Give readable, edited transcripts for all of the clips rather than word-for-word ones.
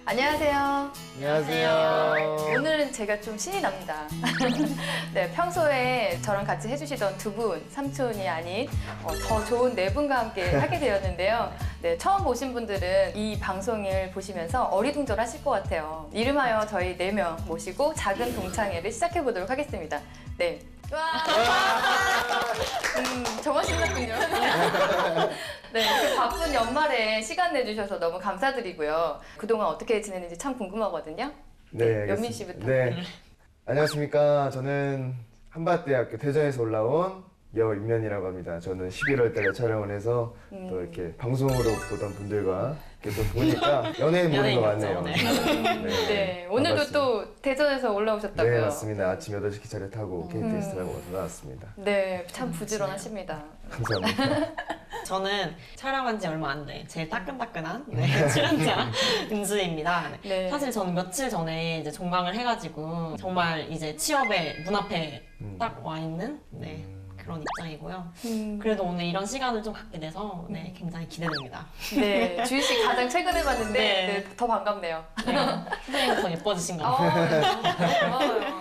안녕하세요. 안녕하세요. 오늘은 제가 좀 신이 납니다. 네, 평소에 저랑 같이 해주시던 두 분, 삼촌이 아닌 더 좋은 네 분과 함께 하게 되었는데요. 네, 처음 보신 분들은 이 방송을 보시면서 어리둥절하실 것 같아요. 이름하여 저희 4명 모시고 작은 동창회를 시작해 보도록 하겠습니다. 네. 와! 저만 신났군요. 네, 그 바쁜 연말에 시간 내주셔서 너무 감사드리고요. 그동안 어떻게 지냈는지 참 궁금하거든요. 네, 연민 씨부터. 네. 안녕하십니까. 저는 한밭대학교 대전에서 올라온 여임면이라고 합니다. 저는 11월 달에 촬영을 해서 또 이렇게 방송으로 보던 분들과 이렇게 또 보니까 연예인 보는 거 같네요. 네. 네, 오늘도 반갑습니다. 또 대전에서 올라오셨다고요? 네, 맞습니다. 아침 8시 기차를 타고 KTX 타고 나왔습니다. 네, 참 부지런하십니다. 감사합니다. 저는 촬영한 지 얼마 안 돼. 제일 따끈따끈한 출연자 은수입니다. 네. 사실 저는 며칠 전에 이제 종강을 해가지고 정말 이제 취업의 문 앞에 딱 와 있는 그런 입장이고요. 그래도 오늘 이런 시간을 좀 갖게 돼서 굉장히 기대됩니다. 네, 주희 씨 가장 최근에 봤는데 네. 네, 더 반갑네요. 선생님 더 예뻐지신 것 같아요. 고마워요.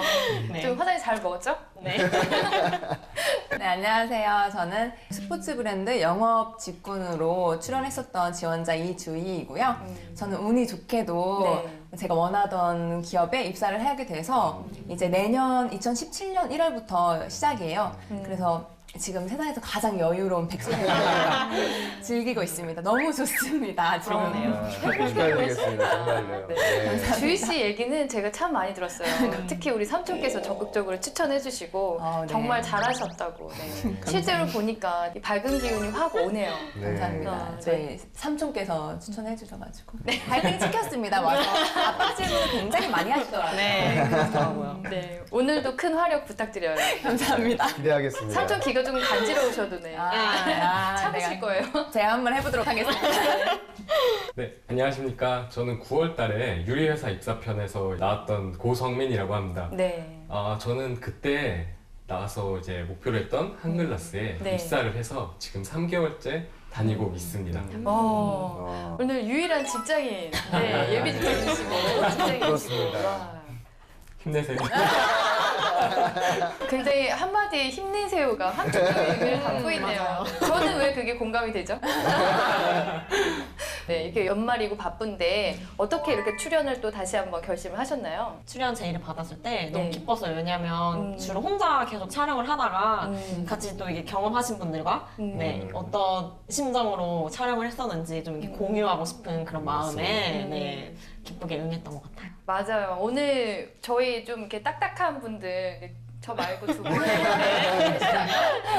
네. 좀 화장이 잘 먹었죠? 네. 네, 안녕하세요. 저는 스포츠 브랜드 영업 직군으로 출연했었던 지원자 이주희이고요. 저는 운이 좋게도 제가 원하던 기업에 입사를 하게 돼서 이제 내년 2017년 1월부터 시작이에요. 그래서 지금 세상에서 가장 여유로운 백수생활을 즐기고 있습니다. 너무 좋습니다. 지금은요. 축하드리겠습니다. 정말로요. 네. 주희 씨 얘기는 제가 참 많이 들었어요. 특히 우리 삼촌께서 적극적으로 추천해주시고 네. 정말 잘하셨다고. 네. 실제로 보니까 이 밝은 기운이 확 오네요. 네. 감사합니다. 네. 저희 삼촌께서 추천해 주셔가지고 파이팅 시켰습니다. 와서 아빠 질문을 굉장히 많이 하시더라고요. 네. 그렇더라고요. 네, 오늘도 큰 활약 부탁드려요. 감사합니다. 기대하겠습니다. 삼촌 귀가 좀 간지러우셔도 네. 참으실 내가 거예요. 제가 한번 해보도록 하겠습니다. 네, 안녕하십니까. 저는 9월 달에 유리회사 입사편에서 나왔던 고성민이라고 합니다. 네. 저는 그때 나와서 이제 목표로 했던 한글라스에 네. 입사를 해서 지금 3개월째 다니고 있습니다. 오늘 유일한 직장인, 네, 예비 직장인이시고 직장인이시고. 그렇습니다. 와. 힘내세요. 굉장히 한마디에 힘내세요가 한쪽의 의미를 담고 있네요. 저는 왜 그게 공감이 되죠? 네, 이렇게 연말이고 바쁜데 어떻게 이렇게 출연을 또 다시 한번 결심을 하셨나요? 출연 제의를 받았을 때 너무 네. 기뻤어요. 왜냐면 주로 혼자 계속 촬영을 하다가 같이 또 이게 경험하신 분들과 어떤 심정으로 촬영을 했었는지 좀 이렇게 공유하고 싶은 그런 마음에 기쁘게 응했던 것 같아요. 맞아요. 오늘 저희 좀 이렇게 딱딱한 분들 저 말고 두 분.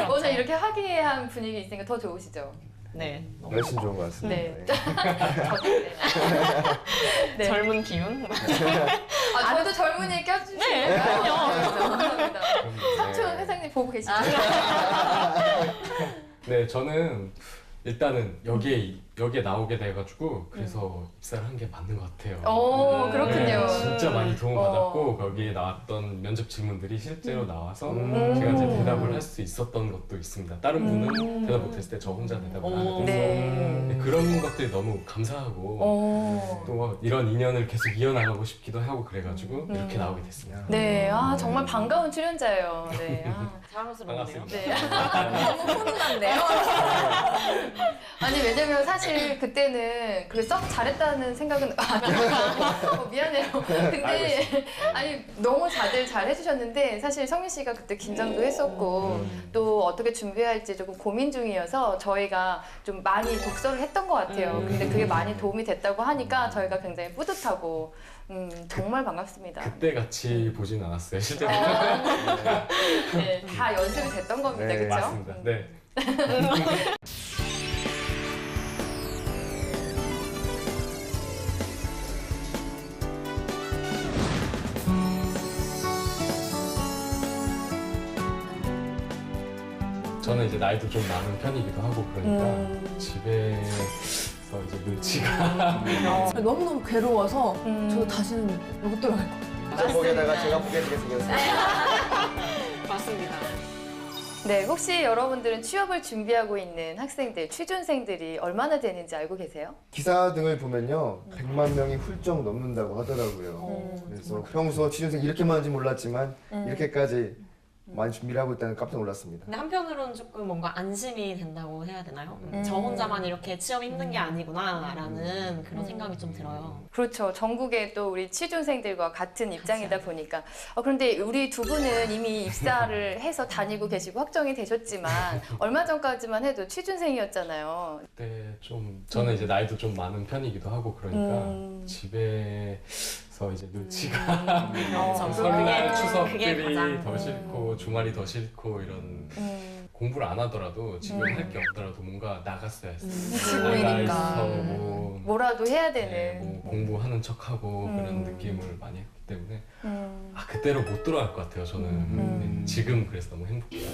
오늘 이렇게 화기애애한 분위기 있으니까 더 좋으시죠? 네. 너무 훨씬 좋은 것 같습니다. 네. 저도 네. 네. 젊은 기운. 저도 젊은이 껴주시고. 네, 감사합니다. 네. 삼촌 회장님 보고 계시죠? 네, 저는 일단은 여기에 나오게 돼가지고 그래서 입사를 한 게 맞는 것 같아요. 오, 그렇군요. 진짜 많이 도움받았고 거기에 나왔던 면접 질문들이 실제로 나와서 제가 이제 대답을 할 수 있었던 것도 있습니다. 다른 분은 대답 못했을 때 저 혼자 대답을 하는데 네. 그런 것들이 너무 감사하고 또 막 이런 인연을 계속 이어나가고 싶기도 하고 그래가지고 이렇게 나오게 됐습니다. 네, 정말 반가운 출연자예요. 네. 자랑스러운데요. 반갑습니다. 네. 너무 훈훈한데요? 아니 왜냐면 사실 그때는 그게 썩 잘했다는 생각은 미안해요. 근데 아니 너무 다들 잘 해주셨는데 사실 성민 씨가 그때 긴장도 했었고 또 어떻게 준비해야 할지 조금 고민 중이어서 저희가 좀 많이 독서를 했던 것 같아요. 근데 그게 많이 도움이 됐다고 하니까 저희가 굉장히 뿌듯하고 정말 반갑습니다. 그때 같이 보진 않았어요, 실제로. 네, 다 연습이 됐던 겁니다, 네, 그렇죠? 맞습니다. 네. 저는 이제 나이도 좀 많은 편이기도 하고 그러니까 집에서 이제 눈치가 너무너무 괴로워서 저 다시는 못 들어갈 것 같아요. 거기에다가 제가 보게 되게 생겼어요. 맞습니다. 네, 혹시 여러분들은 취업을 준비하고 있는 학생들, 취준생들이 얼마나 되는지 알고 계세요? 기사 등을 보면요 100만 명이 훌쩍 넘는다고 하더라고요. 그래서 평소 취준생 이렇게 많은지 몰랐지만 이렇게까지 많이 준비를 하고 있다는 깜짝 놀랐습니다. 근데 한편으로는 조금 뭔가 안심이 된다고 해야 되나요? 저 혼자만 이렇게 취업이 힘든 게 아니구나라는 그런 생각이 좀 들어요. 그렇죠. 전국에 또 우리 취준생들과 같은 입장이다 보니까. 그런데 우리 두 분은 이미 입사를 해서 다니고 계시고 확정이 되셨지만 얼마 전까지만 해도 취준생이었잖아요. 그때 좀 저는 이제 나이도 좀 많은 편이기도 하고 그러니까 집에서 이제 눈치가 설날 그게 추석들이 가장, 더 싫고 주말이 더 싫고 이런 공부를 안 하더라도 지금 할 게 없더라도 뭔가 나갔어야 했어요. 나가 있어 뭐라도 해야 네, 되는. 뭐 공부하는 척하고 그런 느낌을 많이 했기 때문에 그때로 못 돌아갈 것 같아요. 저는 네, 지금 그래서 너무 행복해요.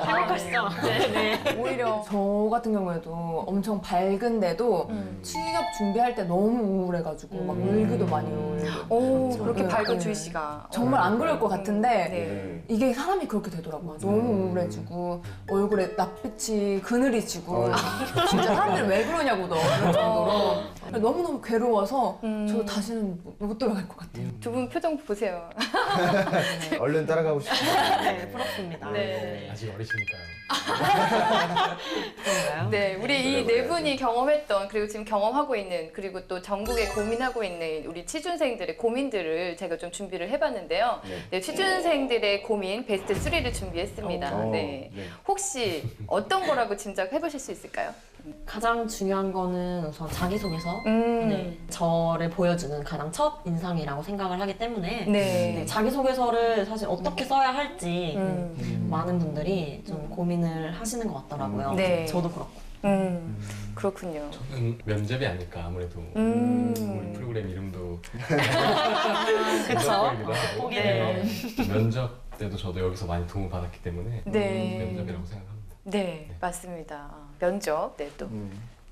행복하시죠? 네. 오히려 저 같은 경우에도 엄청 밝은데도 취업 준비할 때 너무 우울해가지고 막 울기도 많이 울고 오, 그렇게 네, 밝은 네. 주희 씨가. 정말 안 그럴 것 같은데 네. 이게 사람이 그렇게 되더라고요. 너무 우울해지고 얼굴에 낯빛이 그늘이지고 진짜 사람들이 왜 그러냐고 그럴 정도로 너무너무 괴로워서 저도 다시는 못 돌아갈 것 같아요. 두 분 표정 보세요. 얼른 따라가고 싶습니다. 네, 부럽습니다. 네. 아직 어리시니까요. 그런가요? 네, 우리 이 네 분이 경험했던 그리고 지금 경험하고 있는 그리고 또 전국에 고민하고 있는 우리 취준생들의 고민들을 제가 좀 준비를 해봤는데요. 네, 취준생들의 고민 베스트 3를 준비했습니다. 네. 혹시 어떤 거라고 짐작해보실 수 있을까요? 가장 중요한 거는 우선 자기소개서. 네, 저를 보여주는 가장 첫 인상이라고 생각을 하기 때문에 네, 자기소개서를 사실 어떻게 써야 할지 많은 분들이 좀 고민을 하시는 것 같더라고요. 네. 저도 그렇고. 그렇군요. 저는 면접이 아닐까 아무래도 우리 프로그램 이름도 그쵸? 면접이기도 하고 포기네요. 면접 때도 저도 여기서 많이 도움을 받았기 때문에 네. 면접이라고 생각합니다. 네, 맞습니다. 면접, 네, 또.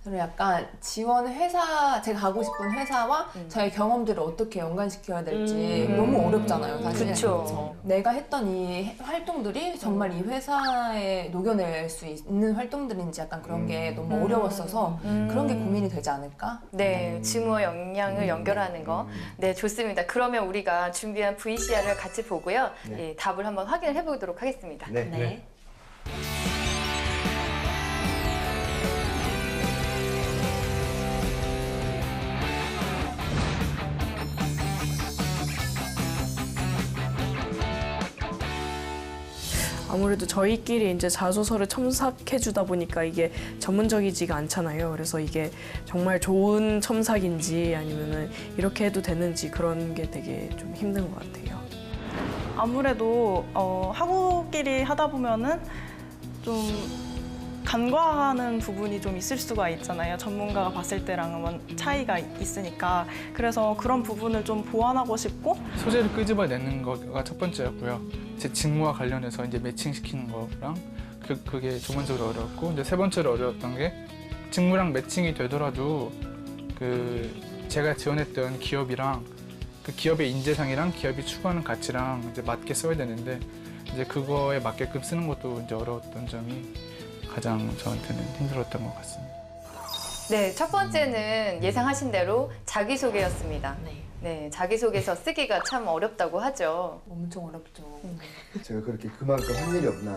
저는 약간 지원 회사, 제가 가고 싶은 회사와 저의 경험들을 어떻게 연관시켜야 될지 너무 어렵잖아요, 사실. 그쵸. 내가 했던 이 활동들이 정말 이 회사에 녹여낼 수 있는 활동들인지 약간 그런 게 너무 어려웠어서 그런 게 고민이 되지 않을까? 네, 직무와 역량을 연결하는 거. 네, 좋습니다. 그러면 우리가 준비한 VCR을 같이 보고요. 예, 답을 한번 확인을 해보도록 하겠습니다. 네. 네. 아무래도 저희끼리 이제 자소서를 첨삭해 주다 보니까 이게 전문적이지가 않잖아요. 그래서 이게 정말 좋은 첨삭인지 아니면은 이렇게 해도 되는지 그런 게 되게 좀 힘든 것 같아요. 아무래도 학우끼리 하다 보면은 좀 간과하는 부분이 좀 있을 수가 있잖아요. 전문가가 봤을 때랑은 차이가 있으니까. 그래서 그런 부분을 좀 보완하고 싶고. 소재를 끄집어내는 거가 첫 번째였고요. 제 직무와 관련해서 이제 매칭시키는 거랑 그게 기본적으로 어려웠고, 이제 세 번째로 어려웠던 게 직무랑 매칭이 되더라도 제가 지원했던 기업이랑 그 기업의 인재상이랑 기업이 추구하는 가치랑 이제 맞게 써야 되는데 이제 그거에 맞게끔 쓰는 것도 이제 어려웠던 점이 가장 저한테는 힘들었던 것 같습니다. 네, 첫 번째는 예상하신 대로 자기소개였습니다. 네. 네, 자기소개서 쓰기가 참 어렵다고 하죠. 엄청 어렵죠. 제가 그렇게 그만큼 한 일이 없나.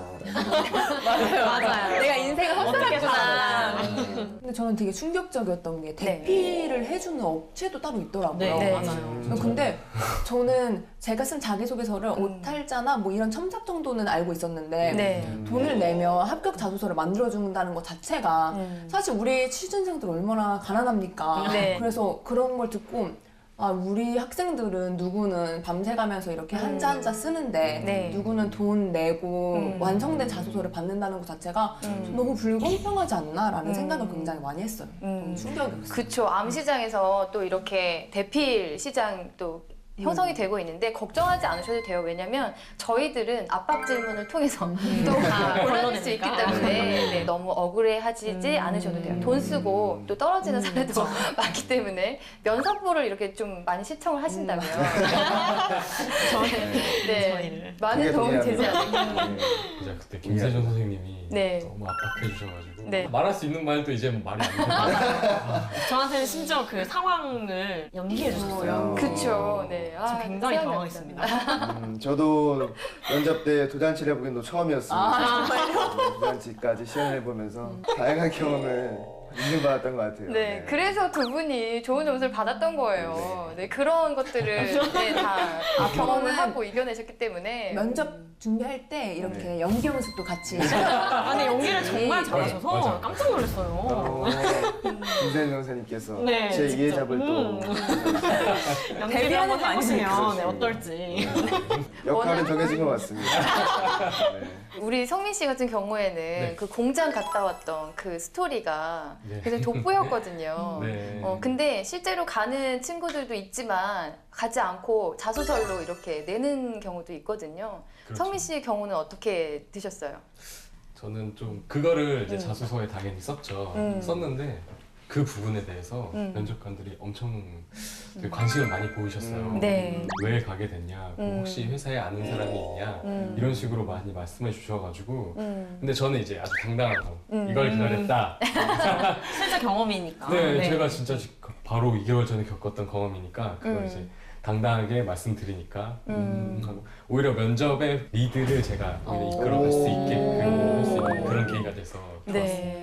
맞아요. 내가 인생을 어떻게 헛살았구나. 살아야 근데 저는 되게 충격적이었던 게 대피를 해주는 업체도 따로 있더라고요. 네, 맞아요. 근데 저는 제가 쓴 자기소개서를 오탈자나 뭐 이런 첨삭 정도는 알고 있었는데 네. 돈을 내면 합격 자소서를 만들어준다는 것 자체가 사실 우리 취준생들 얼마나 가난합니까? 네. 그래서 그런 걸 듣고 우리 학생들은 누구는 밤새 가면서 이렇게 한자 한자 쓰는데 네. 누구는 돈 내고 완성된 자소서를 받는다는 것 자체가 너무 불공평하지 않나라는 생각을 굉장히 많이 했어요. 너무 충격이었어요. 그쵸. 암시장에서 또 이렇게 대필 시장 또 형성이 되고 있는데 걱정하지 않으셔도 돼요. 왜냐면 저희들은 압박 질문을 통해서 또 골라낼 수 있기 때문에 네, 너무 억울해하지 않으셔도 돼요. 돈 쓰고 또 떨어지는 사례도 많기 때문에 면접보를 이렇게 좀 많이 시청을 하신다면 네, 저희를. 많은 그게 도움이 되지 동의합니다. 않을까. 네. 진짜 그때 김세준 선생님이 네. 너무 압박해 주셔가지고 네. 말할 수 있는 말도 이제 말이 안 되고 저한테는 심지어 그 상황을 연기해 주셨어요. 그쵸. 네. 저 굉장히 생각이 당황했습니다. 저도 면접 때 도장치를 해보긴 또 처음이었습니다. 도장치까지 시연해보면서 다양한 경험을 인증받았던 것 같아요. 네, 그래서 두 분이 좋은 점수를 받았던 거예요. 네, 그런 것들을 네, 다 경험을 저는 하고 이겨내셨기 때문에 면접 준비할 때 이렇게 연기 연습도 같이 아니 연기를 정말 잘하셔서 맞아요. 깜짝 놀랐어요. 김세현 변호사님께서 네, 제 직접. 2의 잡을 또 연기를 데뷔하는 한번 거 해보시면 아니에요? 네, 어떨지. 역할은 정해진 것 같습니다. 네. 우리 성민 씨 같은 경우에는 네. 그 공장 갔다 왔던 그 스토리가 네. 굉장히 돋보였거든요. 네. 근데 실제로 가는 친구들도 있지만 가지 않고 자소서로 이렇게 내는 경우도 있거든요. 그렇죠. 성민 씨의 경우는 어떻게 드셨어요? 저는 좀 그거를 이제 자소서에 당연히 썼죠. 썼는데 그 부분에 대해서 면접관들이 엄청 그 관심을 많이 보이셨어요. 네. 왜 가게 됐냐, 뭐 혹시 회사에 아는 사람이 있냐, 이런 식으로 많이 말씀해 주셔가지고 근데 저는 이제 아주 당당하고 이걸 기다렸다. 실제 경험이니까. 네, 제가 진짜 바로 2개월 전에 겪었던 경험이니까 그걸 이제 당당하게 말씀드리니까 하고 오히려 면접의 리드를 제가 오히려 이끌어갈 수 있게끔 할 수 있는 그런 계기가 돼서 좋았습니다. 네.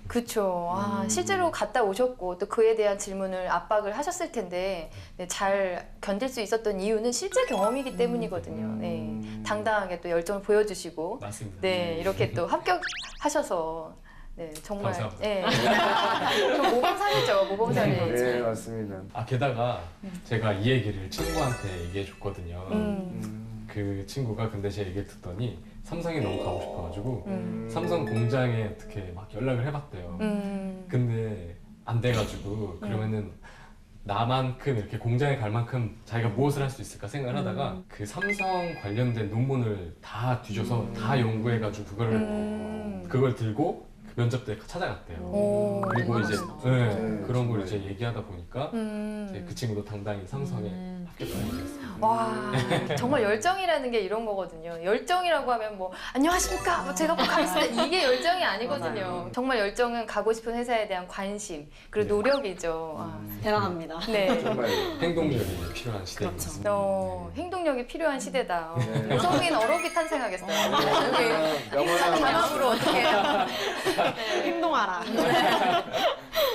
그쵸. 실제로 갔다 오셨고 또 그에 대한 질문을 압박을 하셨을 텐데 네, 잘 견딜 수 있었던 이유는 실제 경험이기 때문이거든요. 네. 당당하게 또 열정을 보여주시고 맞습니다. 네, 이렇게 또 합격하셔서 네, 정말 감사합니다. 네. 좀 모범사례죠. 모범사례. 네, 맞습니다. 아 게다가 제가 이 얘기를 친구한테 얘기해 줬거든요. 그 친구가 근데 제 얘기를 듣더니 삼성에 너무 가고 싶어가지고 삼성 공장에 어떻게 막 연락을 해봤대요. 근데 안 돼가지고 그러면은 나만큼 이렇게 공장에 갈 만큼 자기가 무엇을 할 수 있을까 생각을 하다가 그 삼성 관련된 논문을 다 뒤져서 다 연구해가지고 그걸 들고 그 면접 때 찾아갔대요. 오. 그리고 이제 대단하시다. 네, 그런 걸 이제 얘기하다 보니까 이제 그 친구도 당당히 삼성에 합격하게 됐어요. 와, 정말 열정이라는 게 이런 거거든요. 열정이라고 하면 뭐 안녕하십니까? 뭐 제가 꼭 가겠습니다. 이게 열정이 아니거든요. 정말 열정은 가고 싶은 회사에 대한 관심 그리고 노력이죠. 와. 대단합니다. 네. 정말 행동력이 필요한 시대인 것 같습니다. 행동력이 필요한 시대다. 네. 우성민 어록이 탄생하겠어요. 영원한 단합으로 어떻게 해요? 행동하라.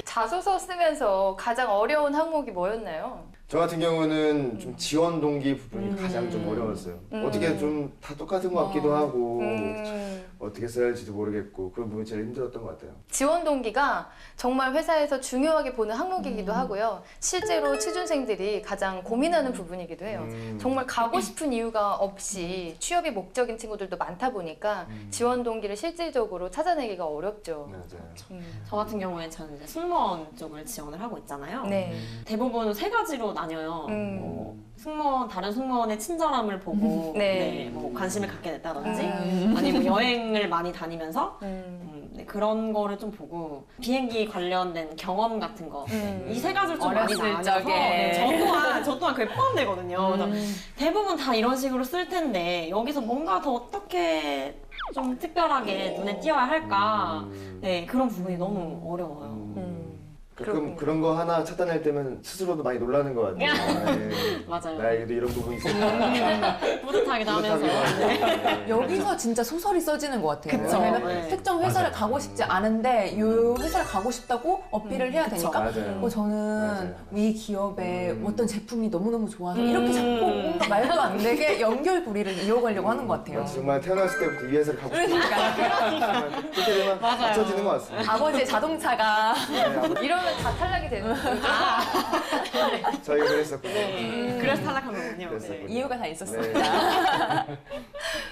자소서 쓰면서 가장 어려운 항목이 뭐였나요? 저 같은 경우는 좀 지원 동기 부분이 가장 좀 어려웠어요. 어떻게 좀 다 똑같은 것 같기도 하고 어떻게 써야 할지도 모르겠고 그런 부분이 제일 힘들었던 것 같아요. 지원 동기가 정말 회사에서 중요하게 보는 항목이기도 하고요. 실제로 취준생들이 가장 고민하는 부분이기도 해요. 정말 가고 싶은 이유가 없이 취업이 목적인 친구들도 많다 보니까 지원 동기를 실질적으로 찾아내기가 어렵죠. 맞아요. 저 같은 경우에 저는 이제 승무원 쪽을 지원을 하고 있잖아요. 네. 대부분 세 가지로 나뉘어요. 뭐 다른 승무원의 친절함을 보고 네. 뭐 관심을 갖게 됐다든지 아니면 여행을 많이 다니면서 네, 그런 거를 좀 보고 비행기 관련된 경험 같은 거 이 세 가지를 좀 많이 어렸을 나뉘어서 적에. 네, 저 또한 그게 포함되거든요. 그래서 대부분 다 이런 식으로 쓸 텐데 여기서 뭔가 더 어떻게 좀 특별하게 눈에 띄어야 할까 네, 그런 부분이 너무 어려워요. 가끔 그런 거 하나 찾아낼 때면 스스로도 많이 놀라는 것 같아요. 네. 맞아요. 나에게도 이런 부분이 있었다. 뿌듯하기도 하면서. 뿌듯하기도 네. 하고. 여기서 진짜 소설이 써지는 것 같아요. 그쵸. 왜냐면 네. 특정 회사를 맞아요. 가고 싶지 않은데 이 회사를 가고 싶다고 어필을 해야 되니까 맞아요. 저는 맞아요. 이 기업의 어떤 제품이 너무너무 좋아서 이렇게 자꾸 뭔가 말도 안 되게 연결고리를 이어가려고 하는 것 같아요. 정말 태어났을 때부터 이 회사를 가고 싶어요. 그러니까 그렇게 되면 맞춰지는 것 같습니다. 아버지의 자동차가 이러면 다 탈락이 되는 거죠. 저희가 그랬었군요. 그래서 탈락한 거군요. 그랬었군요. 네. 이유가 다 있었습니다.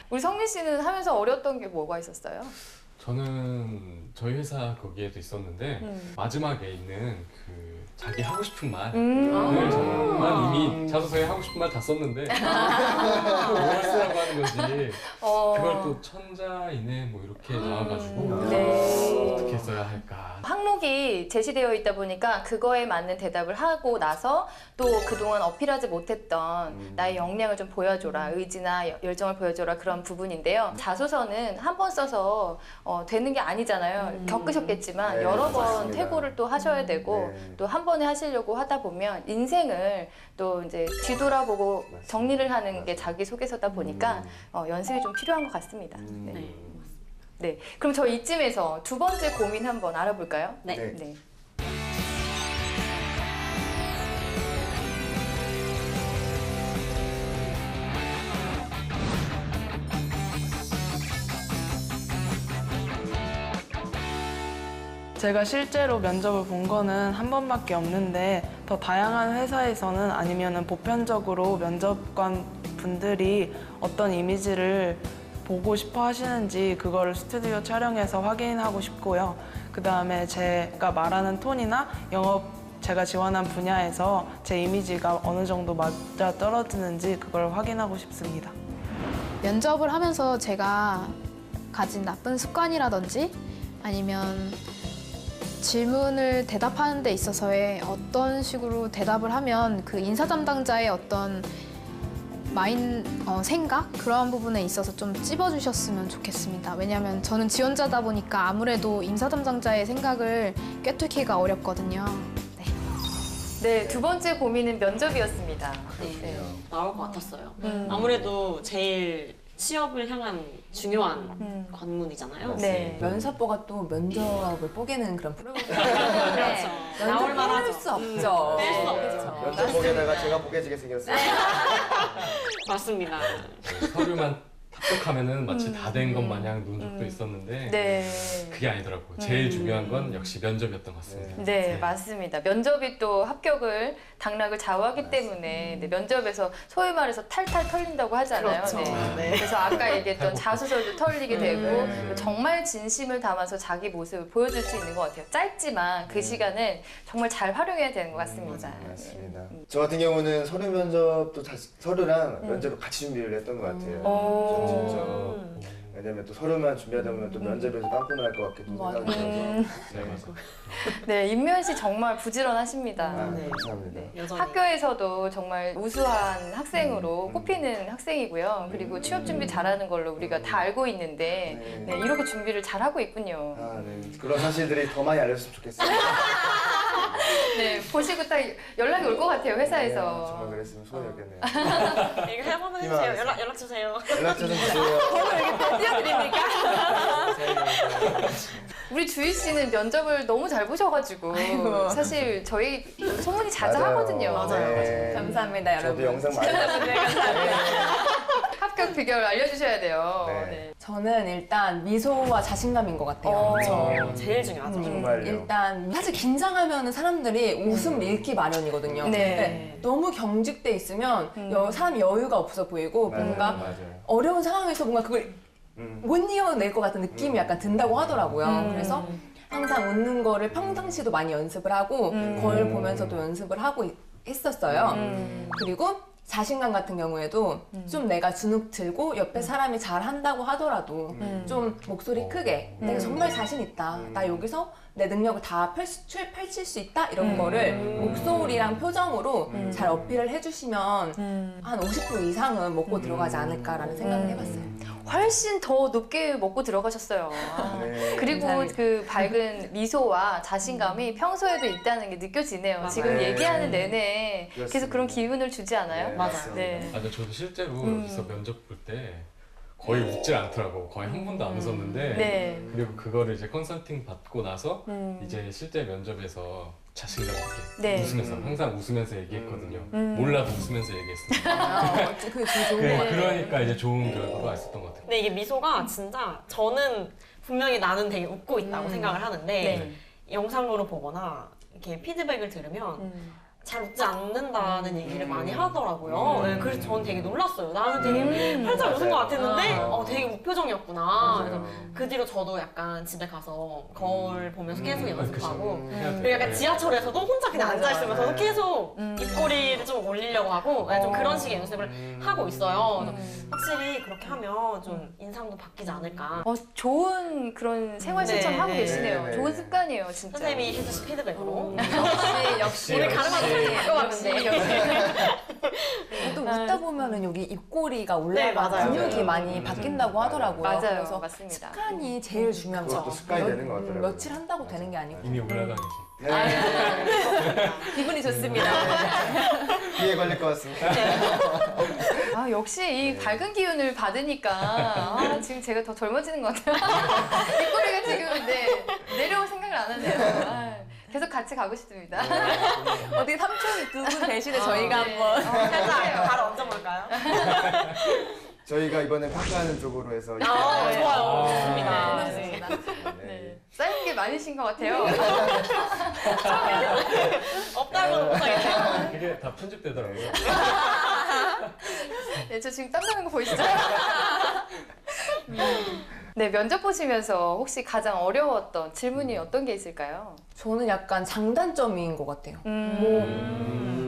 우리 성민 씨는 하면서 어려웠던 게 뭐가 있었어요? 저는 저희 회사 거기에도 있었는데 마지막에 있는 그 자기 하고 싶은 말을 정말 이미 자소서에 하고 싶은 말 다 썼는데 뭘 쓰라고 하는 거지. 그걸 또 천자이네 뭐 이렇게 나와가지고 어떻게 써야 할까. 항목이 제시되어 있다 보니까 그거에 맞는 대답을 하고 나서 또 그동안 어필하지 못했던 나의 역량을 좀 보여줘라, 의지나 열정을 보여줘라 그런 부분인데요. 자소서는 한 번 써서 되는 게 아니잖아요. 겪으셨겠지만 네, 여러 번 맞습니다. 퇴고를 또 하셔야 되고 네. 또 한 번에 하시려고 하다 보면 인생을 또 이제 뒤돌아보고 정리를 하는 게 자기 소개서다 보니까 연습이 좀 필요한 것 같습니다. 네. 네, 그럼 저 이쯤에서 두 번째 고민 한번 알아볼까요? 네. 네. 제가 실제로 면접을 본 거는 한 번밖에 없는데 더 다양한 회사에서는 아니면은 보편적으로 면접관 분들이 어떤 이미지를 보고 싶어 하시는지 그거를 스튜디오 촬영해서 확인하고 싶고요. 그 다음에 제가 말하는 톤이나 영업 제가 지원한 분야에서 제 이미지가 어느 정도 맞아 떨어지는지 그걸 확인하고 싶습니다. 면접을 하면서 제가 가진 나쁜 습관이라든지 아니면 질문을 대답하는 데 있어서의 어떤 식으로 대답을 하면 그 인사 담당자의 어떤 생각? 그러한 부분에 있어서 좀 찝어주셨으면 좋겠습니다. 왜냐하면 저는 지원자다 보니까 아무래도 인사 담당자의 생각을 꿰뚫기가 어렵거든요. 네, 두 번째 고민은 면접이었습니다. 네. 나올 것 같았어요. 아무래도 제일 취업을 향한 중요한 관문이잖아요. 네. 면접보가 또 면접을 뽀개는 그런 프로그램. 그렇죠. 나올 만하죠. 뺄 수 없죠. 뺄 수 없죠. 그렇죠. 면접 보게다가 제가 보게지게 생겼어요. 맞습니다. 서류만 합격하면은 마치 다 된 것 마냥 논적도 있었는데 네. 그게 아니더라고요. 제일 중요한 건 역시 면접이었던 것 같습니다. 네, 맞습니다. 면접이 또 합격을, 당락을 좌우하기 때문에 네, 면접에서 소위 말해서 탈탈 털린다고 하잖아요. 그렇죠. 네. 그래서 아까 얘기했던 자소서도 털리게 되고 정말 진심을 담아서 자기 모습을 보여줄 수 있는 것 같아요. 짧지만 그 시간을 정말 잘 활용해야 되는 것 같습니다. 맞습니다. 저 같은 경우는 서류 면접도 서류랑 면접을 같이 준비를 했던 것 같아요. 진짜. 왜냐면 또 서류만 준비하다 보면 또 면접에서 빵꾸 날 것 같기도 생각이 들어서. 네, 임면 씨 정말 부지런하십니다. 네. 감사합니다. 네. 여전히. 학교에서도 정말 우수한 학생으로 꼽히는 학생이고요. 그리고 취업 준비 잘하는 걸로 우리가 다 알고 있는데 네, 이렇게 준비를 잘하고 있군요. 아, 네. 그런 사실들이 더 많이 알려졌으면 좋겠어요. 네, 보시고 딱 연락이 올 것 같아요, 회사에서. 정말 그랬으면 소원이었겠네요. 이거 한번 해주세요. 연락 주세요. 연락처 좀 주세요. 우리 주희 씨는 면접을 너무 잘 보셔가지고 사실 저희 소문이 자자하거든요. 네. 감사합니다, 여러분. 저도 영상 많이 봤어요. 합격 비결 알려주셔야 돼요. 네. 네. 저는 일단 미소와 자신감인 것 같아요. 제일 중요하죠. 정말요. 일단 사실 긴장하면 사람들이 웃음 잃기 마련이거든요. 네. 너무 경직돼 있으면 사람이 여유가 없어 보이고 뭔가 맞아요. 어려운 상황에서 뭔가 그걸 못 이겨낼 것 같은 느낌이 약간 든다고 하더라고요. 그래서 항상 웃는 거를 평상시도 많이 연습을 하고 거울 보면서도 연습을 하고 했었어요. 그리고 자신감 같은 경우에도 좀 내가 주눅 들고 옆에 사람이 잘 한다고 하더라도 좀 목소리 크게 내가 정말 자신 있다. 나 여기서 내 능력을 다 펼칠 수 있다. 이런 거를 목소리랑 표정으로 잘 어필을 해주시면 한 50% 이상은 먹고 들어가지 않을까라는 생각을 해봤어요. 훨씬 더 높게 먹고 들어가셨어요. 네. 그리고 감사합니다. 그 밝은 미소와 자신감이 평소에도 있다는 게 느껴지네요. 지금 네. 얘기하는 내내 계속 그렇습니다. 그런 기운을 주지 않아요? 네, 맞아요. 맞습니다. 네. 아니 저도 실제로 여기서 면접 볼 때 거의 웃질 않더라고. 거의 한 번도 안 웃었는데 네. 그리고 그거를 이제 컨설팅 받고 나서 이제 실제 면접에서 자신감 있게 네. 웃으면서 항상 웃으면서 얘기했거든요. 몰라도 웃으면서 얘기했습니다. 그게 제일 좋은 것 같아요. 그러니까 이제 좋은 결과가 있었던 것 같아요. 근데 이게 미소가 진짜 저는 분명히 나는 되게 웃고 있다고 생각을 하는데 네. 영상으로 보거나 이렇게 피드백을 들으면 잘 웃지 않는다는 얘기를 많이 하더라고요. 네, 그래서 저는 되게 놀랐어요. 나는 되게 활짝 웃은 것 같았는데 되게 무표정이었구나. 그래서 그 뒤로 저도 약간 집에 가서 거울 보면서 계속 연습하고 그리고 약간 지하철에서도 혼자 그냥 앉아있으면서도 계속 입꼬리를 좀 올리려고 하고 좀 그런 식의 연습을 하고 있어요. 그래서 확실히 그렇게 하면 좀 인상도 바뀌지 않을까. 좋은 그런 생활 실천 하고 네. 계시네요. 네. 좋은 습관이에요, 진짜. 선생님이 해주신 피드백으로 역시 오늘 가르마도 살짝 바꿔봤는데 또 웃다 보면은 여기 입꼬리가 네, 올라가 맞아요. 근육이 많이 바뀐다고 하더라고요. 맞아요, 그래서 맞습니다. 습관이 제일 중요한 거. 그것도 습관이 되는 것 같더라고요. 며칠 한다고 되는 게 아니고. 이미 올라가 계시. 기분이 좋습니다. 귀에 걸릴 것 같습니다. 역시 이 밝은 기운을 받으니까 지금 제가 더 젊어지는 것 같아요. 입꼬리가 지금 내려올 생각을 안 하네요. 계속 같이 가고 싶습니다. 어디 삼촌 두 분 대신에 저희가 한번 살짝 바로 얹어볼까요? 저희가 이번에 평가하는 쪽으로 해서 좋아요. 좋습니다. 네. 네. 쌓인 게 많으신 것 같아요. 없다고는 못하겠네요. 그게 다 편집되더라고요. 네, 저 지금 땀나는 거 보이시죠? 네, 면접 보시면서 혹시 가장 어려웠던 질문이 어떤 게 있을까요? 저는 약간 장단점인 것 같아요.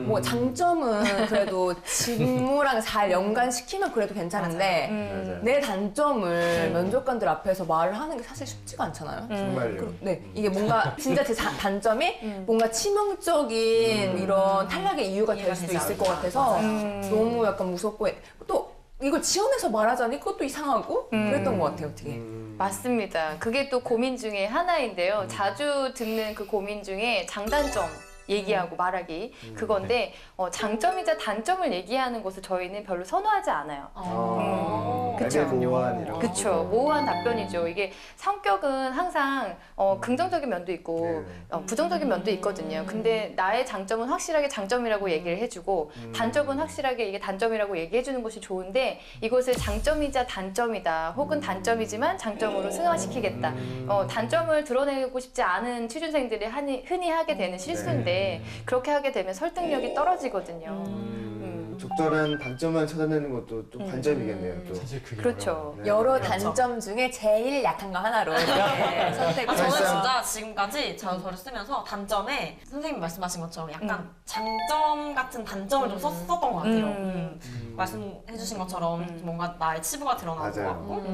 뭐 장점은 그래도 직무랑 잘 연관시키면 그래도 괜찮은데 내 단점을 면접관들 앞에서 말을 하는 게 사실 쉽지가 않잖아요. 정말요. 네, 이게 뭔가 진짜 제 단점이 뭔가 치명적인 이런 탈락의 이유가 될 수도 있을 것 같아서 너무 약간 무섭고 또 이걸 지원해서 말하자니 그것도 이상하고 그랬던 것 같아요, 되게. 맞습니다. 그게 또 고민 중에 하나인데요. 자주 듣는 그 고민 중에 장단점 얘기하고 말하기 그건데 장점이자 단점을 얘기하는 것을 저희는 별로 선호하지 않아요. 그쵸. 애매모호한 이런. 그쵸. 모호한 답변이죠. 이게 성격은 항상 긍정적인 면도 있고 부정적인 면도 있거든요. 근데 나의 장점은 확실하게 장점이라고 얘기를 해주고 단점은 확실하게 이게 단점이라고 얘기해주는 것이 좋은데 이것을 장점이자 단점이다 혹은 단점이지만 장점으로 승화시키겠다. 단점을 드러내고 싶지 않은 취준생들이 흔히 하게 되는 실수인데 그렇게 하게 되면 설득력이 떨어지거든요. 적절한 단점만 찾아내는 것도 또 관점이겠네요. 또. 사실 그게 그렇죠. 어려워요. 네. 여러 단점 중에 제일 약한 거 하나로 이렇게 선택을 저는 발상. 진짜 지금까지 자소서를 쓰면서 단점에 선생님이 말씀하신 것처럼 약간 장점 같은 단점을 좀 썼던 것 같아요. 말씀해주신 것처럼 뭔가 나의 치부가 드러나는 것 맞아요. 같고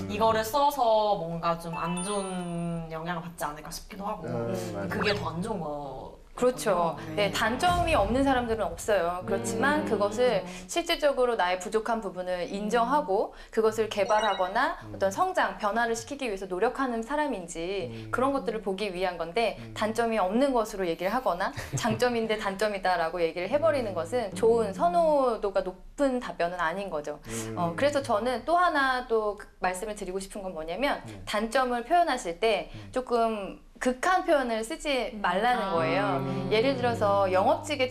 이거를 써서 뭔가 좀 안 좋은 영향을 받지 않을까 싶기도 하고 맞아요. 그게 더 안 좋은 거. 그렇죠. 네, 단점이 없는 사람들은 없어요. 그렇지만 그것을 실질적으로 나의 부족한 부분을 인정하고 그것을 개발하거나 어떤 성장, 변화를 시키기 위해서 노력하는 사람인지 그런 것들을 보기 위한 건데 단점이 없는 것으로 얘기를 하거나 장점인데 단점이다라고 얘기를 해버리는 것은 좋은 선호도가 높은 답변은 아닌 거죠. 그래서 저는 또 하나 또 말씀을 드리고 싶은 건 뭐냐면 단점을 표현하실 때 조금 극한 표현을 쓰지 말라는 거예요. 예를 들어서 영업직에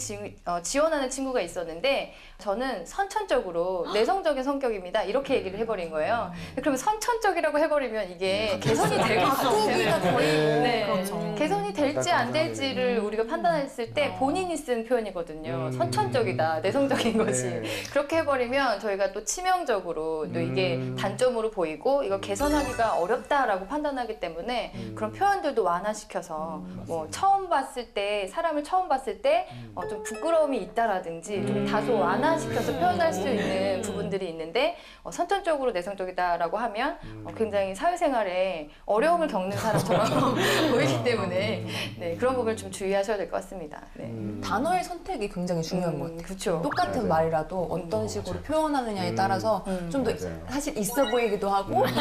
지원하는 친구가 있었는데 저는 선천적으로 내성적인 성격입니다. 이렇게 얘기를 해버린 거예요. 그러면 선천적이라고 해버리면 이게 개선이 될 것 같아요. 네. 개선이 될지 안 될지를 우리가 판단했을 때 본인이 쓴 표현이거든요. 선천적이다, 내성적인 것이. 그렇게 해버리면 저희가 또 치명적으로 또 이게 단점으로 보이고 이걸 개선하기가 어렵다라고 판단하기 때문에 그런 표현들도 완화시켜서 뭐 처음 봤을 때 사람을 처음 봤을 때 좀 부끄러움이 있다라든지 좀 다소 완화시켜서 표현할 수 있는 부분들이 있는데 선천적으로 내성적이다라고 하면 굉장히 사회생활에 어려움을 겪는 사람처럼 보이기 때문에 네, 그런 부분을 좀 주의하셔야 될 것 같습니다. 네. 단어의 선택이 굉장히 중요한 것 같아요. 그렇죠. 똑같은 말이라도 어떤 식으로 표현하느냐에 따라서 좀 더 사실 있어 보이기도 하고 좀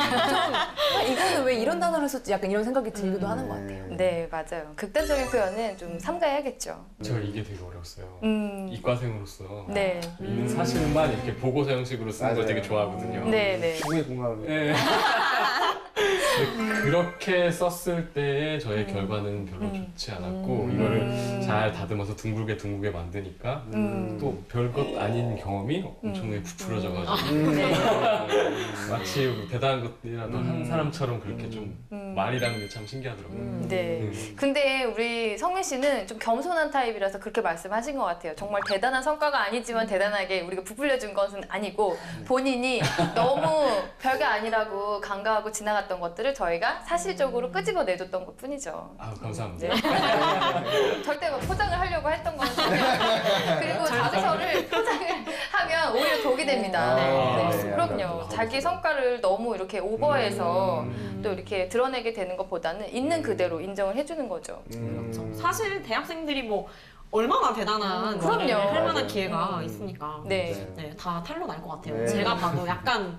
이거는 왜 이런 단어를 썼지 약간 이런 생각이 들기도 하는 것 같아요. 네, 맞아요. 극단적인 표현은 좀 삼가해야겠죠. 제가 이게 되게 어려웠어요. 음. 이과생으로서 네. 있는 사실만 이렇게 보고서 형식으로 쓰는 걸 맞아요. 되게 좋아하거든요. 네, 네. 충분히 공감합니다. 네. 그렇게 썼을 때의 저의 결과는 별로 좋지 않았고 이거를 잘 다듬어서 둥글게 만드니까 또 별것 아닌 경험이 엄청나게 부풀어져가지고 마치 대단한 것이라도 한 사람처럼 그렇게 좀 말이라는 게 참 신기하더라고요. 네. 근데 우리 성민 씨는 좀 겸손한 타입이라서 그렇게 말씀하신 것 같아요. 정말 대단한 성과가 아니지만 대단하게 우리가 부풀려준 것은 아니고 본인이 너무 별게 아니라고 간과하고 지나갔던 것들을 저희가 사실적으로 끄집어내줬던 것 뿐이죠. 아, 감사합니다. 네. 절대 막 포장을 하려고 했던 건 아니에요. 그리고 자소서를 포장을 하면 오히려 독이 됩니다. 네. 그럼요. 자기 성과를 너무 이렇게 오버해서 또 이렇게 드러내게 되는 것보다는 있는 그대로 인정을 해주는 거죠. 그렇죠. 사실 대학생들이 뭐 얼마나 대단한 그럼요. 일을 할 만한 맞아요. 기회가 있으니까 네. 네, 다 탄로 날 것 같아요. 네. 제가 봐도 약간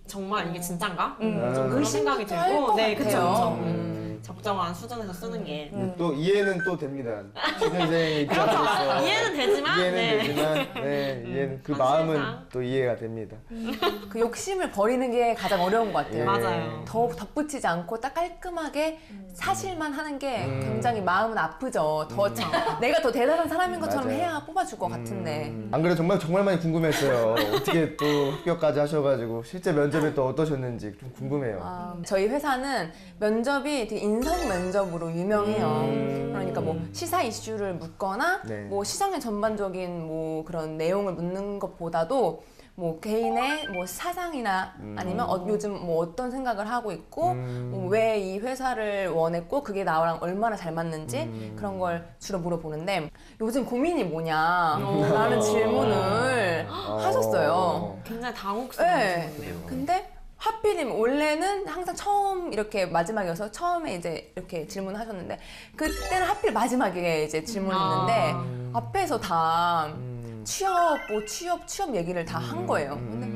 정말 이게 진짠가? 좀 그런 생각이 할것 들고 네, 그쵸, 같아요. 그쵸. 적정한 수준에서 쓰는 게 또 이해는 또 됩니다. 취준생의 입장에서 그렇죠. 이해는 되지만 이해는 네. 되지만 네, 이해는 그 현실상. 마음은 또 이해가 됩니다. 그 욕심을 버리는 게 가장 어려운 것 같아요. 예. 맞아요. 더 덧붙이지 않고 딱 깔끔하게 사실만 하는 게 굉장히 마음은 아프죠. 내가 더 대단한 사람인 것처럼 맞아요. 해야 뽑아줄 것 같은데. 안 그래도 정말 많이 궁금했어요. 어떻게 또 합격까지 하셔가지고 실제 면접에 또 어떠셨는지 좀 궁금해요. 저희 회사는 면접이 되게 인성 면접으로 유명해요. 그러니까 뭐 시사 이슈를 묻거나 네. 뭐 시장의 전반적인 뭐 그런 내용을 묻는 것보다도 뭐 개인의 뭐 사상이나 아니면 요즘 뭐 어떤 생각을 하고 있고 뭐 왜 이 회사를 원했고 그게 나랑 얼마나 잘 맞는지 그런 걸 주로 물어보는데 요즘 고민이 뭐냐라는 질문을 하셨어요. 굉장히 당혹스러운 네. 질문이네요. 근데 하필이면 원래는 항상 처음 이렇게 마지막이어서 처음에 이제 이렇게 질문하셨는데 그때는 하필 마지막에 이제 질문했는데 앞에서 다 취업 얘기를 다 한 거예요. 근데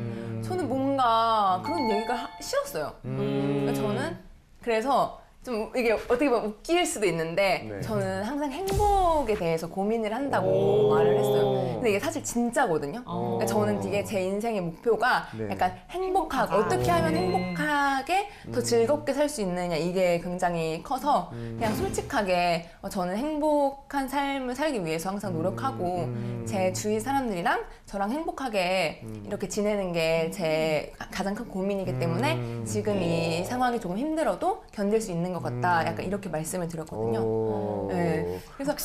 저는 뭔가 그런 얘기가 싫었어요. 그러니까 저는 그래서 좀 이게 어떻게 보면 웃길 수도 있는데 네. 저는 항상 행복에 대해서 고민을 한다고 말을 했어요. 근데 이게 사실 진짜거든요. 그러니까 저는 되게 제 인생의 목표가 네. 약간 행복하고 어떻게 하면 행복하게 더 즐겁게 살 수 있느냐 이게 굉장히 커서 그냥 솔직하게 저는 행복한 삶을 살기 위해서 항상 노력하고 제 주위 사람들이랑 저랑 행복하게 이렇게 지내는 게 제 가장 큰 고민이기 때문에 지금 이 상황이 조금 힘들어도 견딜 수 있는 것 같다. 약간 이렇게 말씀을 드렸거든요. 네. 그래서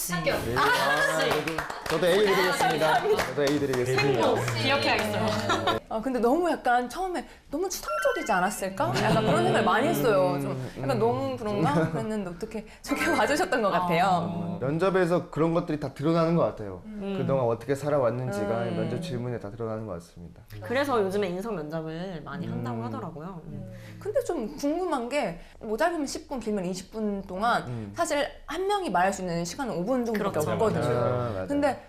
저도 A 드리겠습니다. 저도 A 드리겠습니다. 기억해야겠어요. 근데 너무 약간 처음에 너무 추상적이지 않았을까? 약간 그런 생각을 많이 했어요. 좀 약간 너무 그런가? 그랬는데 어떻게 좋게 봐주셨던 것 같아요. 면접에서 그런 것들이 다 드러나는 것 같아요. 그동안 어떻게 살아왔는지가 면접 질문에 다 드러나는 것 같습니다. 그래서 요즘에 인성 면접을 많이 한다고 하더라고요. 근데 좀 궁금한 게 뭐 짧으면 10분, 길면 20분 동안 사실 한 명이 말할 수 있는 시간은 5분 정도밖에 그렇죠. 없거든요. 맞아요. 근데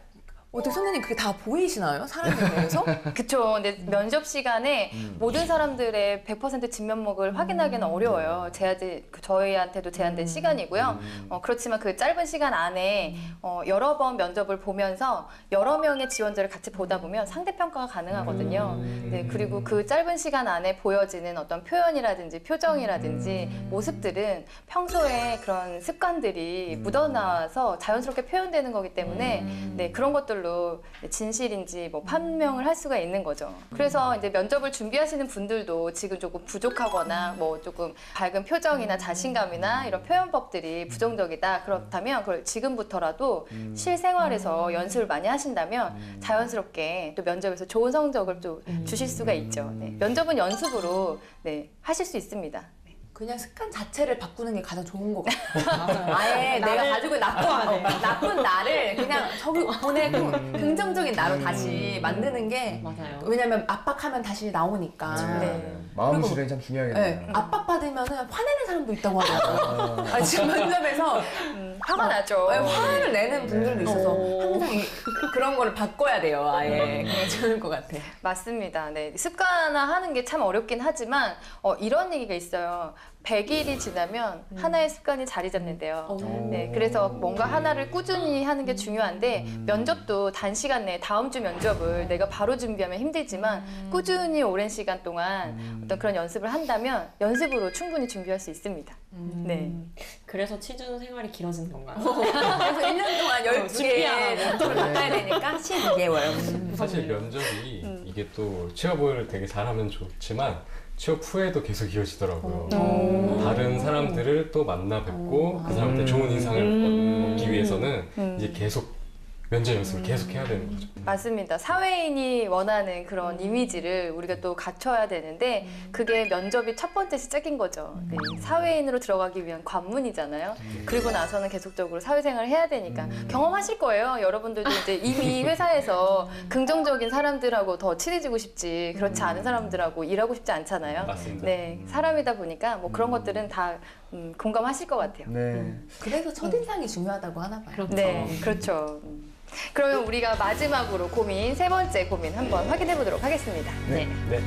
어떻게 선생님 그게 다 보이시나요? 사람에 대해서? 그쵸. 근데 면접 시간에 모든 사람들의 100% 진면목을 확인하기는 어려워요. 저희한테도 제한된 시간이고요. 그렇지만 그 짧은 시간 안에 여러 번 면접을 보면서 여러 명의 지원자를 같이 보다 보면 상대평가가 가능하거든요. 네, 그리고 그 짧은 시간 안에 보여지는 어떤 표현이라든지 표정이라든지 모습들은 평소에 그런 습관들이 묻어나와서 자연스럽게 표현되는 거기 때문에 네, 그런 것들로 진실인지 뭐 판명을 할 수가 있는 거죠. 그래서 이제 면접을 준비하시는 분들도 지금 조금 부족하거나 뭐 조금 밝은 표정이나 자신감이나 이런 표현법들이 부정적이다. 그렇다면 그걸 지금부터라도 실생활에서 연습을 많이 하신다면 자연스럽게 또 면접에서 좋은 성적을 또 주실 수가 있죠. 네, 면접은 연습으로 네, 하실 수 있습니다. 그냥 습관 자체를 바꾸는 게 가장 좋은 것 같아요. 아예 내가 가지고 있는 나쁜 나를 그냥 저기 보내고 긍정적인 나로 다시 만드는 게 맞아요. 왜냐면 압박하면 다시 나오니까. 마음 그리고- 수련이 참 중요하겠네요. 네, 압박받으면 화내는 사람도 있다고 하더라고요. 지금 면접에서 화가 나죠. 화를 내는 분들도 있어서 항상 그런 거를 바꿔야 돼요. 아예 그게 좋을 것 같아. 맞습니다. 네. 습관화하는 게 참 어렵긴 하지만 이런 얘기가 있어요. 100일이 지나면 하나의 습관이 자리 잡는데요. 네, 그래서 뭔가 하나를 꾸준히 하는 게 중요한데 면접도 단시간 내에 다음 주 면접을 내가 바로 준비하면 힘들지만 꾸준히 오랜 시간 동안 어떤 그런 연습을 한다면 연습으로 충분히 준비할 수 있습니다. 네. 그래서 취준 생활이 길어지는 건가요? 그래서 1년 동안 12개의 목표를 바꿔야 되니까 12개월. 사실 면접이 이게 또 취업을 되게 잘하면 좋지만 취업 후에도 계속 이어지더라고요. 다른 사람들을 또 만나 뵙고 그 사람한테 좋은 인상을 얻기 위해서는 이제 계속 면접 연습을 계속 해야 되는 거죠. 맞습니다. 사회인이 원하는 그런 이미지를 우리가 또 갖춰야 되는데 그게 면접이 첫 번째 시작인 거죠. 네, 사회인으로 들어가기 위한 관문이잖아요. 그리고 나서는 계속적으로 사회생활을 해야 되니까 경험하실 거예요. 여러분들도 이제 이미 회사에서 긍정적인 사람들하고 더 친해지고 싶지 그렇지 않은 사람들하고 일하고 싶지 않잖아요. 맞습니다. 네, 사람이다 보니까 뭐 그런 것들은 다 공감하실 것 같아요. 네. 그래서 첫인상이 중요하다고 하나 봐요. 네, 그렇죠. 그러면 우리가 마지막으로 고민, 세 번째 고민 한번 확인해 보도록 하겠습니다. 네. 네.